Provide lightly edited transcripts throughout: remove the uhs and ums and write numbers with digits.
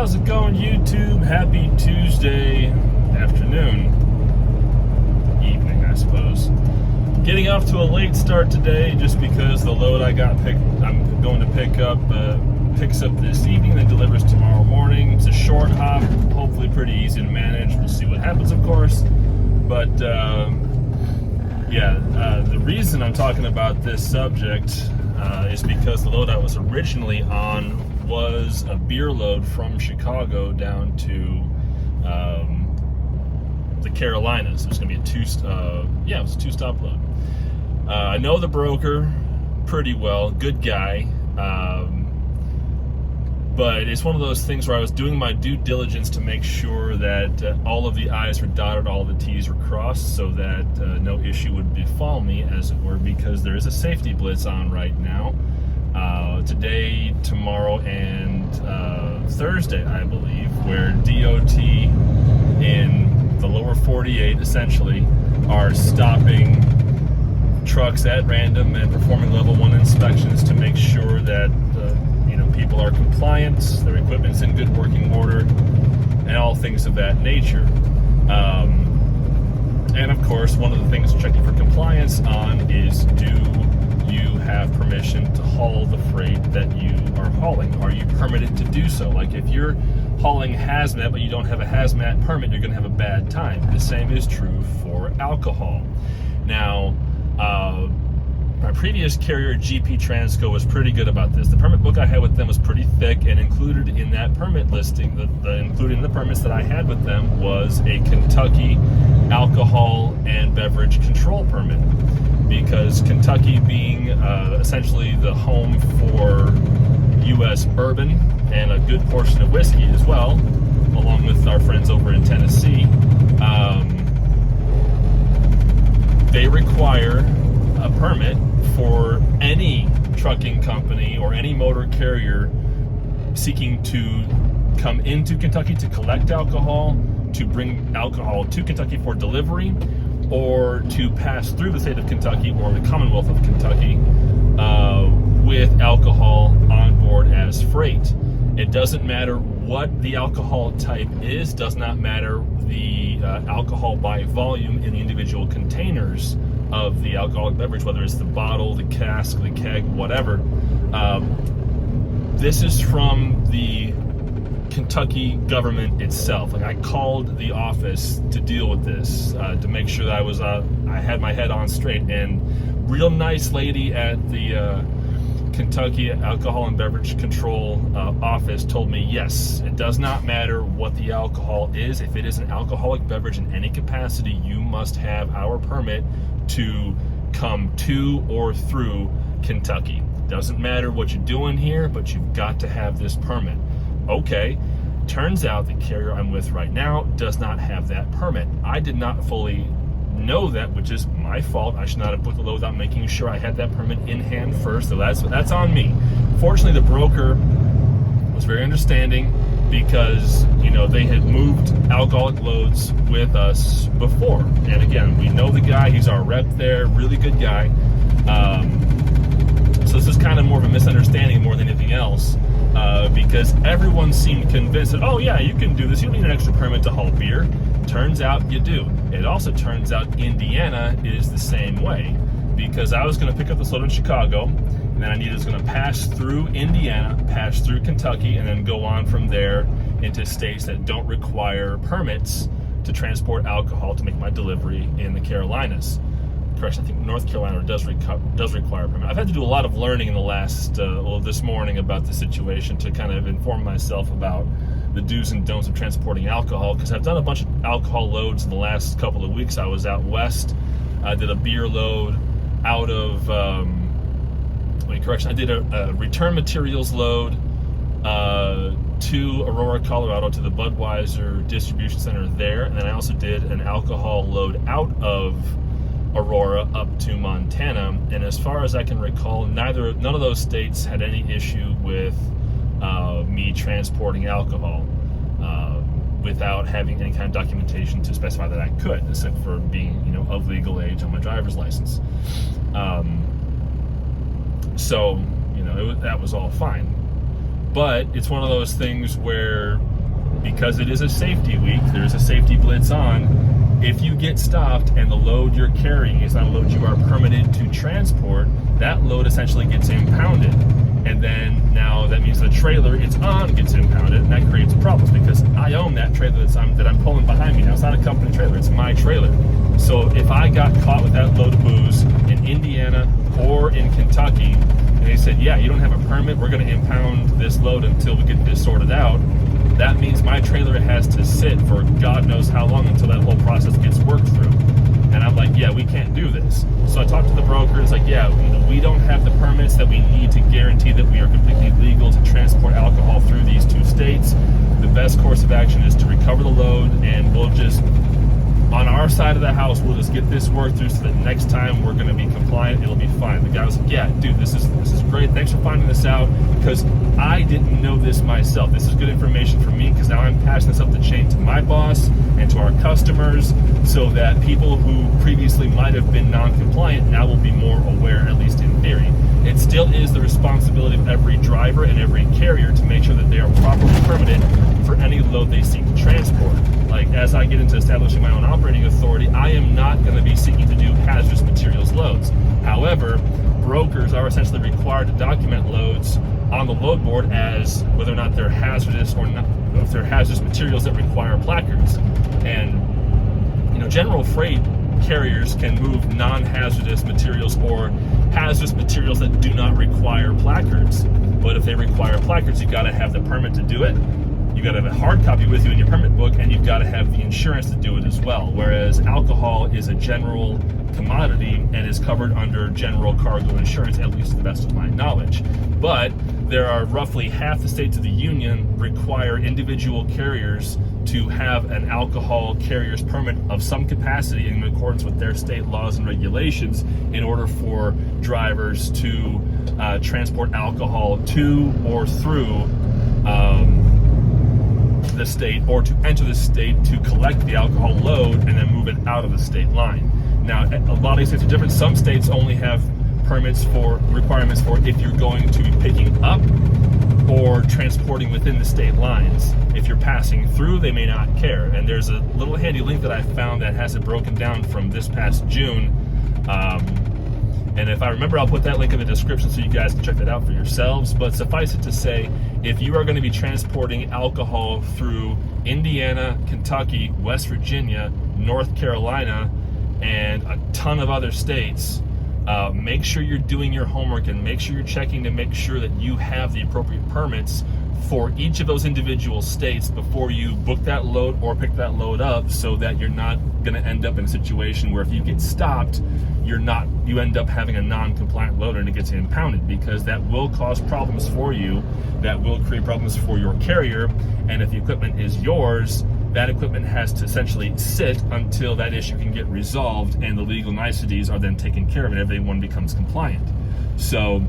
How's it going, YouTube? Happy Tuesday afternoon. Evening, I suppose. Getting off to a late start today just because the load I'm going to pick up picks up this evening, then delivers tomorrow morning. It's a short hop, hopefully pretty easy to manage. We'll see what happens, of course. But the reason I'm talking about this subject is because the load I was originally on was a beer load from Chicago down to the Carolinas. It was going to be it was a two-stop load. I know the broker pretty well, good guy, but it's one of those things where I was doing my due diligence to make sure that all of the I's were dotted, all the T's were crossed, so that no issue would befall me, as it were, because there is a safety blitz on right now. Today, tomorrow, and Thursday, I believe, where DOT in the lower 48 essentially are stopping trucks at random and performing level 1 inspections to make sure that people are compliant, their equipment's in good working order, and all things of that nature. And of course, one of the things checking for compliance on is, do you have permission to haul the freight that you are hauling? Are you permitted to do so? Like, if you're hauling hazmat but you don't have a hazmat permit, you're going to have a bad time. The same is true for alcohol. Now, my previous carrier, GP Transco, was pretty good about this. The permit book I had with them was pretty thick, and included in that permit listing, including the permits that I had with them, was a Kentucky alcohol and beverage control permit. Because Kentucky being essentially the home for U.S. bourbon and a good portion of whiskey as well, along with our friends over in Tennessee, they require a permit for any trucking company or any motor carrier seeking to come into Kentucky to collect alcohol, to bring alcohol to Kentucky for delivery, or to pass through the state of Kentucky or the Commonwealth of Kentucky with alcohol on board as freight. It doesn't matter what the alcohol type is, does not matter the alcohol by volume in the individual containers of the alcoholic beverage, whether it's the bottle, the cask, the keg, whatever. This is from the Kentucky government itself. Like, I called the office to deal with this, to make sure that I had my head on straight, and real nice lady at the Kentucky Alcohol and Beverage Control office told me, yes, it does not matter what the alcohol is. If it is an alcoholic beverage in any capacity, you must have our permit to come to or through Kentucky. Doesn't matter what you're doing here, but you've got to have this permit. Okay, turns out the carrier I'm with right now does not have that permit. I did not fully know that, which is my fault. I should not have booked the load without making sure I had that permit in hand first, so that's on me. Fortunately, the broker was very understanding, because they had moved alcoholic loads with us before, and again, we know the guy. He's our rep there, really good guy. So this is kind of more of a misunderstanding more than anything else, because everyone seemed convinced that, oh yeah, you can do this, you don't need an extra permit to haul beer. Turns out you do. It also turns out Indiana is the same way, because I was going to pick up this load in Chicago, and then I was going to pass through Indiana, pass through Kentucky, and then go on from there into states that don't require permits to transport alcohol to make my delivery in the Carolinas. Correction, I think North Carolina does require a permit. I've had to do a lot of learning in the last, this morning, about the situation to kind of inform myself about the do's and don'ts of transporting alcohol, because I've done a bunch of alcohol loads in the last couple of weeks. I was out west. I did a beer load out of, I did a return materials load to Aurora, Colorado, to the Budweiser distribution center there, and then I also did an alcohol load out of Aurora up to Montana. And as far as I can recall, none of those states had any issue with me transporting alcohol without having any kind of documentation to specify that I could, except for being of legal age on my driver's license. So that was all fine. But it's one of those things where, because it is a safety week, there's a safety blitz on. If you get stopped and the load you're carrying is not a load you are permitted to transport, that load essentially gets impounded. And then now that means the trailer it's on gets impounded, and that creates problems because I own that trailer that I'm pulling behind me now. It's not a company trailer, it's my trailer. So if I got caught with that load of booze in Indiana or in Kentucky, and they said, yeah, you don't have a permit, we're going to impound this load until we get this sorted out, that means my trailer has to sit for God knows how long until that whole process gets worked through. And I'm like, yeah, we can't do this. So I talked to the broker. It's like, yeah, we don't have the permits that we need to guarantee that we are completely legal to transport alcohol through these two states. The best course of action is to recover the load, and we'll just, on our side of the house, we'll just get this worked through so that next time we're going to be compliant, it'll be fine. The guy was like, yeah, dude, this is great. Thanks for finding this out, because I didn't know this myself. This is good information for me, because now I'm passing this up the chain to my boss and to our customers, so that people who previously might have been non-compliant now will be more aware, at least in theory. It still is the responsibility of every driver and every carrier to make sure that they are properly permitted for any load they seek to transport. Like, as I get into establishing my own operating authority, I am not going to be seeking to do hazardous materials loads. However, brokers are essentially required to document loads on the load board as whether or not they're hazardous or not, if they're hazardous materials that require placards. And general freight carriers can move non-hazardous materials or hazardous materials that do not require placards. But if they require placards, you've got to have the permit to do it. You've got to have a hard copy with you in your permit book, and you've got to have the insurance to do it as well. Whereas alcohol is a general commodity and is covered under general cargo insurance, at least to the best of my knowledge. But there are roughly half the states of the union require individual carriers to have an alcohol carrier's permit of some capacity in accordance with their state laws and regulations in order for drivers to transport alcohol to or through the state, or to enter the state to collect the alcohol load and then move it out of the state line. Now, a lot of these states are different. Some states only have requirements for if you're going to be picking up or transporting within the state lines. If you're passing through, they may not care. And there's a little handy link that I found that has it broken down from this past June. And if I remember, I'll put that link in the description so you guys can check that out for yourselves. But suffice it to say, if you are going to be transporting alcohol through Indiana, Kentucky, West Virginia, North Carolina, and a ton of other states, make sure you're doing your homework and make sure you're checking to make sure that you have the appropriate permits for each of those individual states before you book that load or pick that load up, so that you're not going to end up in a situation where if you get stopped, you end up having a non-compliant loader and it gets impounded, because that will cause problems for you, that will create problems for your carrier. And if the equipment is yours, that equipment has to essentially sit until that issue can get resolved and the legal niceties are then taken care of and everyone becomes compliant. So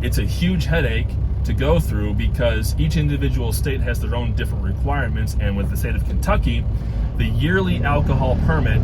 it's a huge headache to go through, because each individual state has their own different requirements. And with the state of Kentucky, the yearly alcohol permit,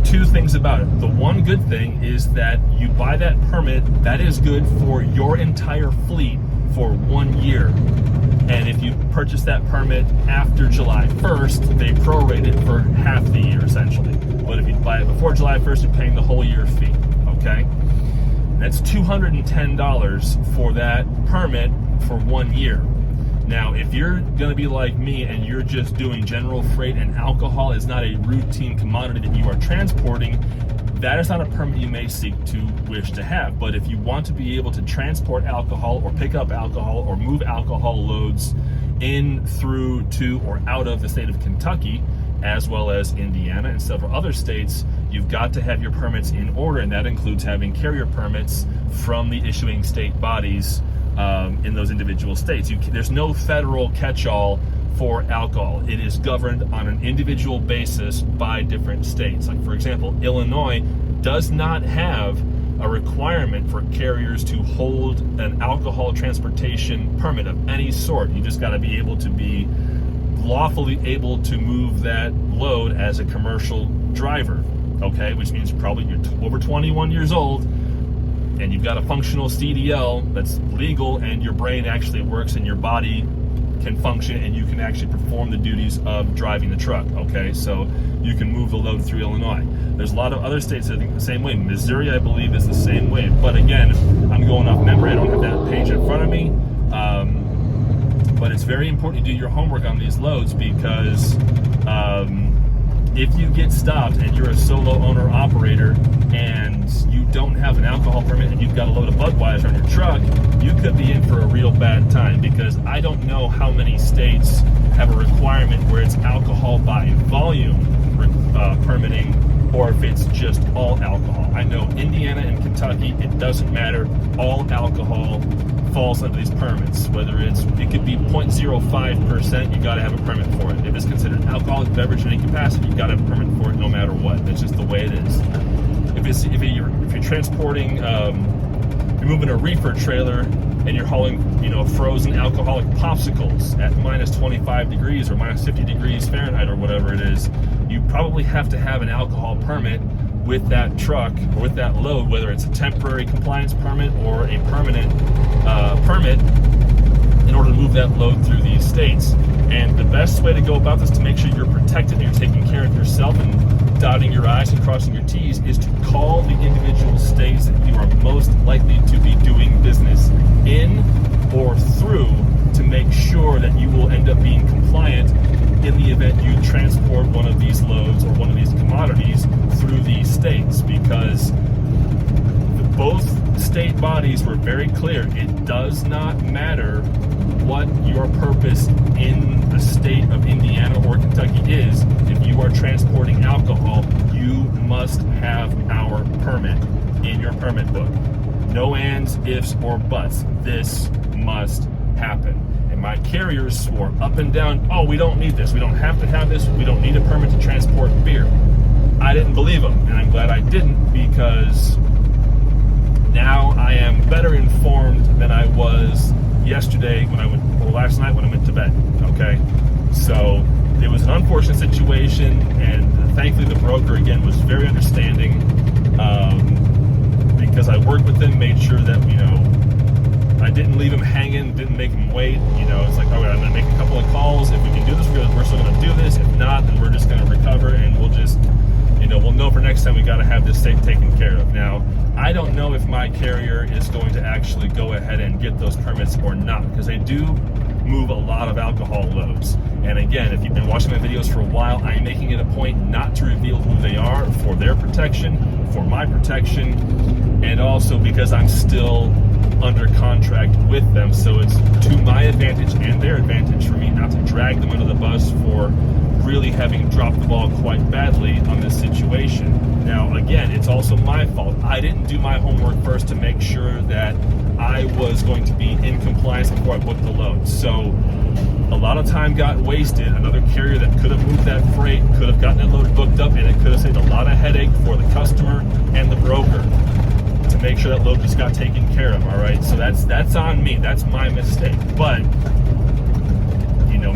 two things about it. The one good thing is that you buy that permit, that is good for your entire fleet for 1 year. And if you purchase that permit after July 1st, they prorate it for half the year essentially. But if you buy it before July 1st, you're paying the whole year fee, okay? That's $210 for that permit for 1 year. Now, if you're going to be like me and you're just doing general freight and alcohol is not a routine commodity that you are transporting, that is not a permit you may seek to wish to have. But if you want to be able to transport alcohol or pick up alcohol or move alcohol loads in, through, to, or out of the state of Kentucky, as well as Indiana and several other states, you've got to have your permits in order, and that includes having carrier permits from the issuing state bodies in those individual states. There's no federal catch-all for alcohol. It is governed on an individual basis by different states. Like, for example, Illinois does not have a requirement for carriers to hold an alcohol transportation permit of any sort. You just got to be able to be lawfully able to move that load as a commercial driver, okay? Which means probably you're over 21 years old, and you've got a functional CDL that's legal, and your brain actually works and your body can function, and you can actually perform the duties of driving the truck, okay? So you can move the load through Illinois. There's a lot of other states that think the same way. Missouri, I believe, is the same way. But again, I'm going off memory. I don't have that page in front of me. But it's very important to do your homework on these loads, because if you get stopped and you're a solo owner operator and you don't have an alcohol permit and you've got a load of Budweiser on your truck, you could be in for a real bad time, because I don't know how many states have a requirement where it's alcohol by volume permitting, or if it's just all alcohol. I know Indiana and Kentucky, it doesn't matter. All alcohol falls under these permits. Whether it could be 0.05%, you got to have a permit for it. If it's considered alcoholic beverage in any capacity, you got to have a permit for it no matter what. That's just the way it is. If you're transporting, you're moving a reefer trailer and you're hauling, frozen alcoholic popsicles at minus 25 degrees or minus 50 degrees Fahrenheit or whatever it is, you probably have to have an alcohol permit with that truck or with that load, whether it's a temporary compliance permit or a permanent permit, in order to move that load through these states. And the best way to go about this to make sure you're protected and you're taking care of yourself and dotting your I's and crossing your T's is to call the individual states that you are most likely to be doing business in or through, to make sure that you will end up being compliant in the event you transport one of these loads or one of these commodities through these states. Because both state bodies were very clear. It does not matter what your purpose in the state of Indiana or Kentucky is. If you are transporting alcohol, you must have our permit in your permit book. No ands, ifs, or buts. This must happen. And my carriers swore up and down, oh, we don't need this. We don't have to have this. We don't need a permit to transport beer. I didn't believe them, and I'm glad I didn't, because now I am better informed than I was yesterday last night when I went to bed, okay? So it was an unfortunate situation, and thankfully the broker, again, was very understanding, because I worked with him, made sure that, I didn't leave him hanging, didn't make him wait. It's like, all right, I'm going to make a couple of calls. If we can do this, we're still going to do this. If not, then we're just going to recover, and we'll just, we'll know for next time we got to have this safe taken care of. Now, I don't know if my carrier is going to actually go ahead and get those permits or not, because they do move a lot of alcohol loads. And again, if you've been watching my videos for a while, I'm making it a point not to reveal who they are, for their protection, for my protection, and also because I'm still under contract with them. So it's to my advantage and their advantage for me not to drag them under the bus for really having dropped the ball quite badly on this situation. Now, again, it's also my fault. I didn't do my homework first to make sure that I was going to be in compliance before I booked the load. So a lot of time got wasted. Another carrier that could have moved that freight could have gotten that load booked up, and it could have saved a lot of headache for the customer and the broker to make sure that load just got taken care of. All right, so that's on me. That's my mistake. But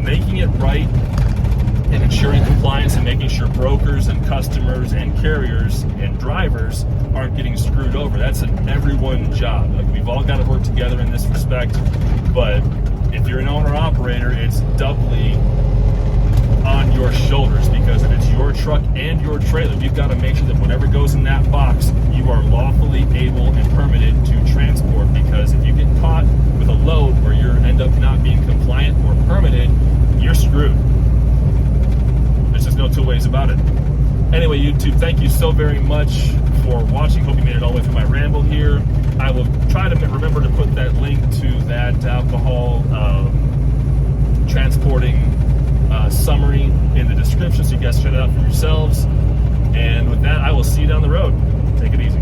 making it right and ensuring compliance and making sure brokers and customers and carriers and drivers aren't getting screwed over, that's an everyone job. Like, we've all got to work together in this respect. But if you're an owner-operator, it's doubly on your shoulders, because if it's your truck and your trailer, you've got to make sure that whatever goes in that box, you are lawfully able and permitted to transport. Because if you get caught with a load where you end up not being compliant or permitted, you're screwed. There's just no two ways about it. Anyway, YouTube, thank you so very much for watching. Hope you made it all the way through my ramble here. I will try to remember to put that link to that alcohol transporting summary in the description, so you guys check it out for yourselves. And with that, I will see you down the road. Take it easy.